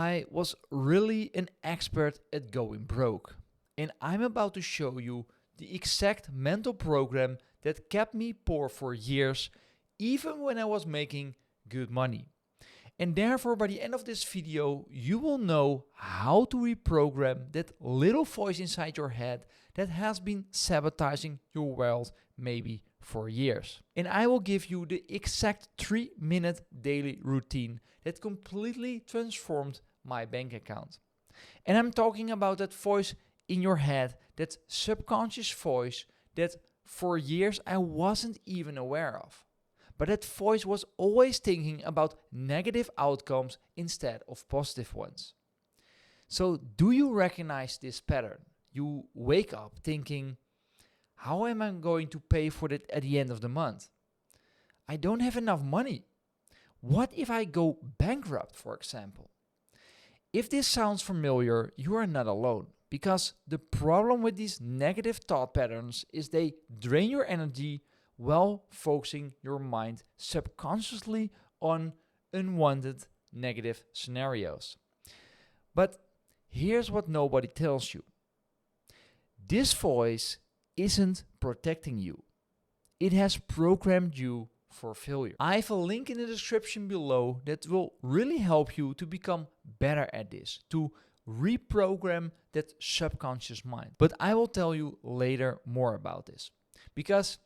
I was really an expert at going broke, and I'm about to show you the exact mental program that kept me poor for years, even when I was making good money. And therefore, by the end of this video, you will know how to reprogram that little voice inside your head that has been sabotaging your wealth maybe for years. And I will give you the exact 3-minute daily routine that completely transformed my bank account. And I'm talking about that voice in your head, that subconscious voice that for years I wasn't even aware of. But that voice was always thinking about negative outcomes instead of positive ones. So, do you recognize this pattern? You wake up thinking, how am I going to pay for that at the end of the month? I don't have enough money. What if I go bankrupt, for example? If this sounds familiar, you are not alone, because the problem with these negative thought patterns is they drain your energy while focusing your mind subconsciously on unwanted negative scenarios. But here's what nobody tells you. This voice isn't protecting you. It has programmed you for failure. I have a link in the description below that will really help you to become better at this, to reprogram that subconscious mind. But I will tell you later more about this, because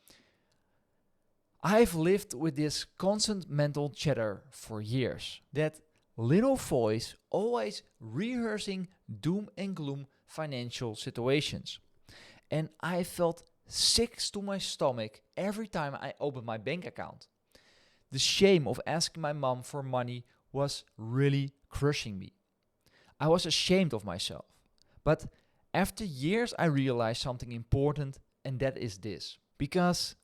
I've lived with this constant mental chatter for years. That little voice always rehearsing doom and gloom financial situations. And I felt sick to my stomach every time I opened my bank account. The shame of asking my mom for money was really crushing me. I was ashamed of myself. But after years I realized something important, and that is this. Because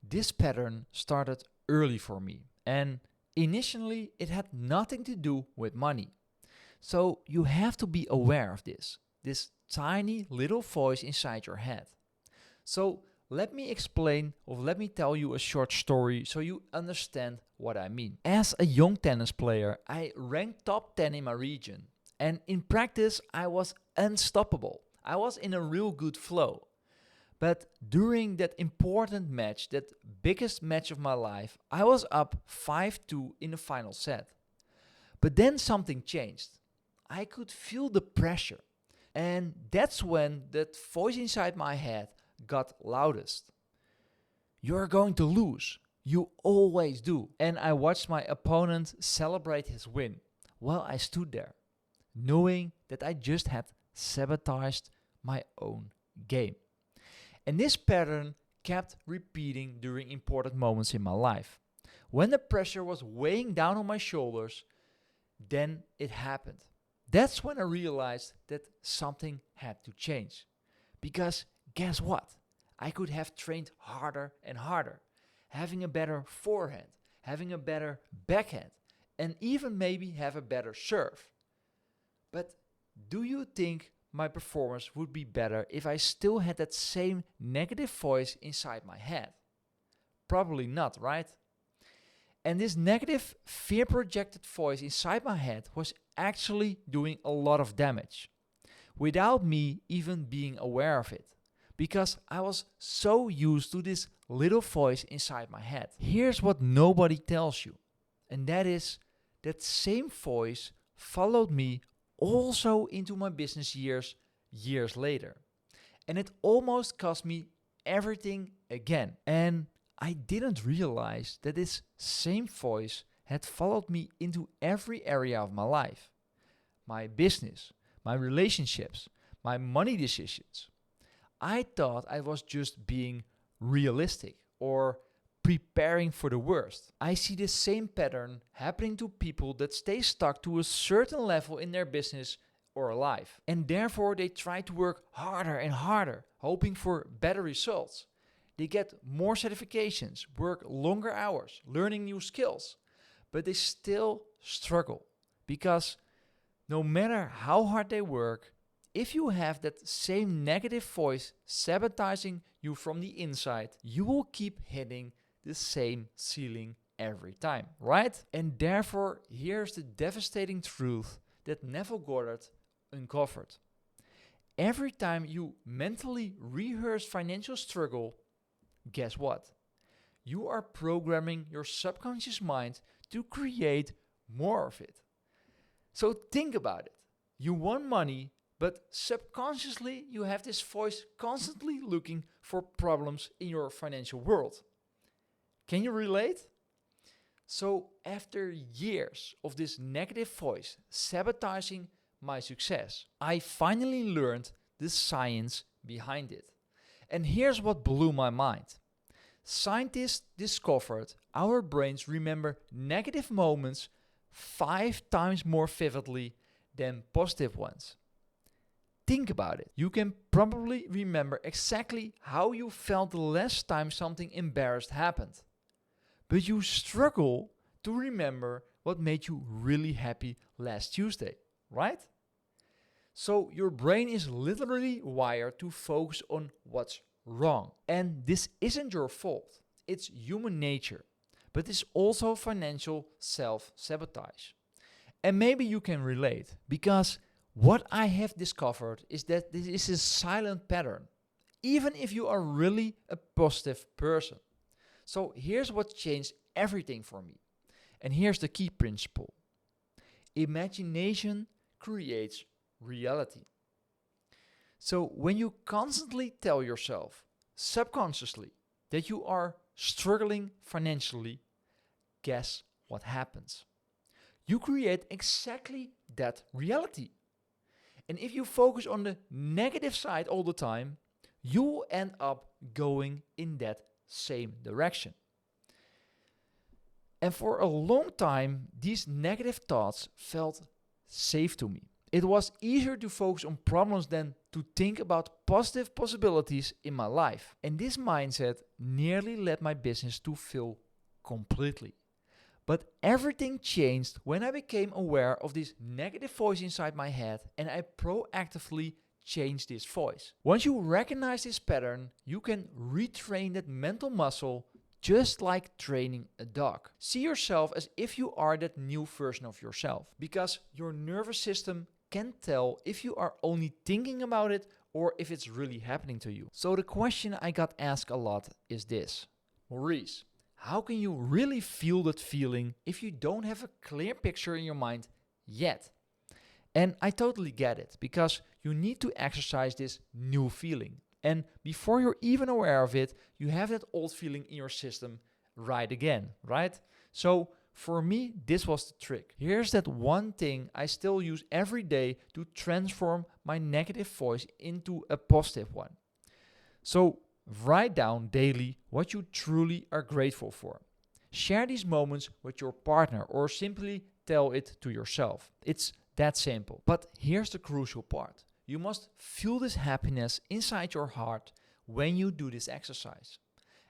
this pattern started early for me, and initially it had nothing to do with money. So you have to be aware of this tiny little voice inside your head. So let me explain, or let me tell you a short story so you understand what I mean. As a young tennis player, I ranked top 10 in my region, and in practice I was unstoppable. I was in a real good flow. But during that important match, that biggest match of my life, I was up 5-2 in the final set. But then something changed. I could feel the pressure. And that's when that voice inside my head got loudest. You're going to lose. You always do. And I watched my opponent celebrate his win while I stood there, knowing that I just had sabotaged my own game. And this pattern kept repeating during important moments in my life. When the pressure was weighing down on my shoulders, then it happened. That's when I realized that something had to change. Because guess what? I could have trained harder and harder, having a better forehand, having a better backhand, and even maybe have a better serve. But do you think my performance would be better if I still had that same negative voice inside my head? Probably not, right? And this negative, fear-projected voice inside my head was actually doing a lot of damage, without me even being aware of it, because I was so used to this little voice inside my head. Here's what nobody tells you, and that is that same voice followed me also into my business years later. And it almost cost me everything again. And I didn't realize that this same voice had followed me into every area of my life. My business, my relationships, my money decisions. I thought I was just being realistic or preparing for the worst. I see the same pattern happening to people that stay stuck to a certain level in their business or life. And therefore they try to work harder and harder, hoping for better results. They get more certifications, work longer hours, learning new skills. But they still struggle, because no matter how hard they work, if you have that same negative voice sabotaging you from the inside, you will keep hitting the same ceiling every time, right? And therefore, here's the devastating truth, that Neville Goddard uncovered. Every time you mentally rehearse financial struggle, guess what? You are programming your subconscious mind to create more of it. So think about it. You want money, but subconsciously you have this voice constantly looking for problems in your financial world. Can you relate? So after years of this negative voice sabotaging my success, I finally learned the science behind it. And here's what blew my mind. Scientists discovered our brains remember negative moments 5 times more vividly than positive ones. Think about it. You can probably remember exactly how you felt the last time something embarrassing happened. But you struggle to remember what made you really happy last Tuesday, right? So your brain is literally wired to focus on what's wrong. And this isn't your fault. It's human nature. But it's also financial self-sabotage. And maybe you can relate, because what I have discovered is that this is a silent pattern, even if you are really a positive person. So here's what changed everything for me. And here's the key principle. Imagination creates reality. So when you constantly tell yourself, subconsciously, that you are struggling financially, guess what happens? You create exactly that reality. And if you focus on the negative side all the time, you will end up going in that same direction. And for a long time, these negative thoughts felt safe to me. It was easier to focus on problems than to think about positive possibilities in my life. And this mindset nearly led my business to fail completely. But everything changed when I became aware of this negative voice inside my head, and I proactively changed this voice. Once you recognize this pattern, you can retrain that mental muscle just like training a dog. See yourself as if you are that new version of yourself, because your nervous system can tell if you are only thinking about it or if it's really happening to you. So the question I got asked a lot is this: Maurice, how can you really feel that feeling if you don't have a clear picture in your mind yet? And I totally get it, because you need to exercise this new feeling. And before you're even aware of it, you have that old feeling in your system right again, right? So for me, this was the trick. Here's that one thing I still use every day to transform my negative voice into a positive one. So write down daily what you truly are grateful for. Share these moments with your partner or simply tell it to yourself. It's that simple. But here's the crucial part. You must feel this happiness inside your heart when you do this exercise.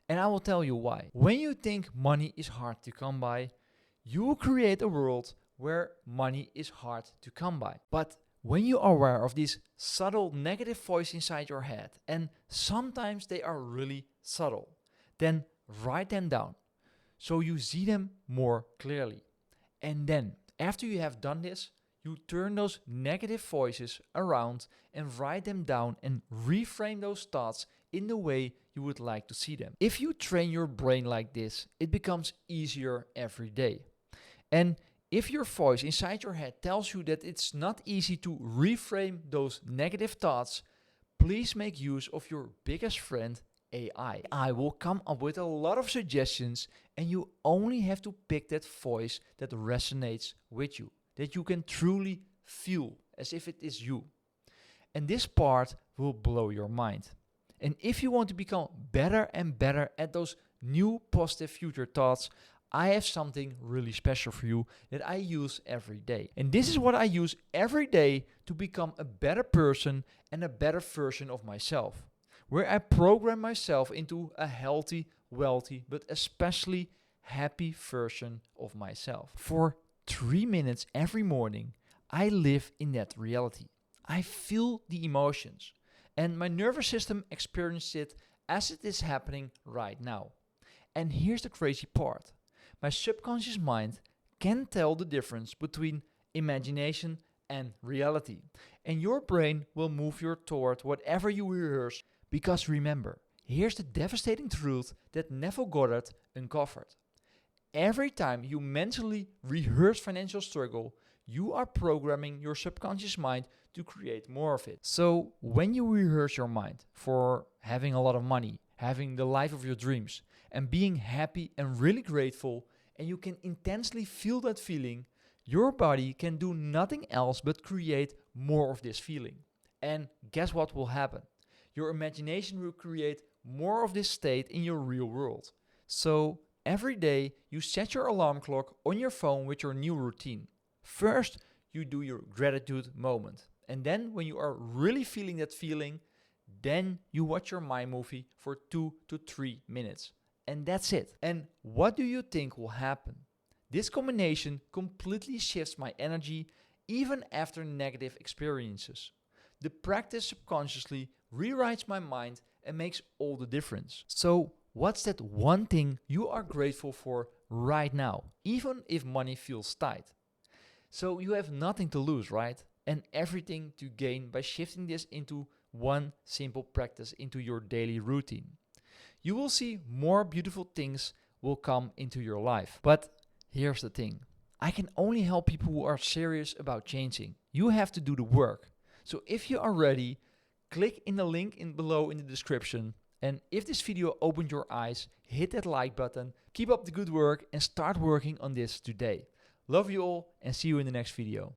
And I will tell you why. When you think money is hard to come by, you will create a world where money is hard to come by. But when you are aware of these subtle negative voice inside your head, and sometimes they are really subtle, then write them down so you see them more clearly. And then, after you have done this, you turn those negative voices around and write them down and reframe those thoughts in the way you would like to see them. If you train your brain like this, it becomes easier every day. And if your voice inside your head tells you that it's not easy to reframe those negative thoughts, please make use of your biggest friend, AI. I will come up with a lot of suggestions, and you only have to pick that voice that resonates with you, that you can truly feel as if it is you. And this part will blow your mind. And if you want to become better and better at those new positive future thoughts, I have something really special for you that I use every day. And this is what I use every day to become a better person and a better version of myself, where I program myself into a healthy, wealthy, but especially happy version of myself. For 3 minutes every morning, I live in that reality. I feel the emotions, and my nervous system experiences it as it is happening right now. And here's the crazy part. My subconscious mind can tell the difference between imagination and reality. And your brain will move you toward whatever you rehearse. Because remember, here's the devastating truth that Neville Goddard uncovered. Every time you mentally rehearse financial struggle, you are programming your subconscious mind to create more of it. So when you rehearse your mind for having a lot of money, having the life of your dreams, and being happy and really grateful, and you can intensely feel that feeling, your body can do nothing else but create more of this feeling. And guess what will happen? Your imagination will create more of this state in your real world. So every day you set your alarm clock on your phone with your new routine. First, you do your gratitude moment. And then when you are really feeling that feeling, then you watch your mind movie for 2 to 3 minutes. And that's it. And what do you think will happen? This combination completely shifts my energy even after negative experiences. The practice subconsciously rewrites my mind and makes all the difference. So what's that one thing you are grateful for right now, even if money feels tight? So you have nothing to lose, right? And everything to gain by shifting this into one simple practice into your daily routine. You will see more beautiful things will come into your life. But here's the thing. I can only help people who are serious about changing. You have to do the work. So if you are ready, click in the link below in the description. And if this video opened your eyes, hit that like button, keep up the good work and start working on this today. Love you all and see you in the next video.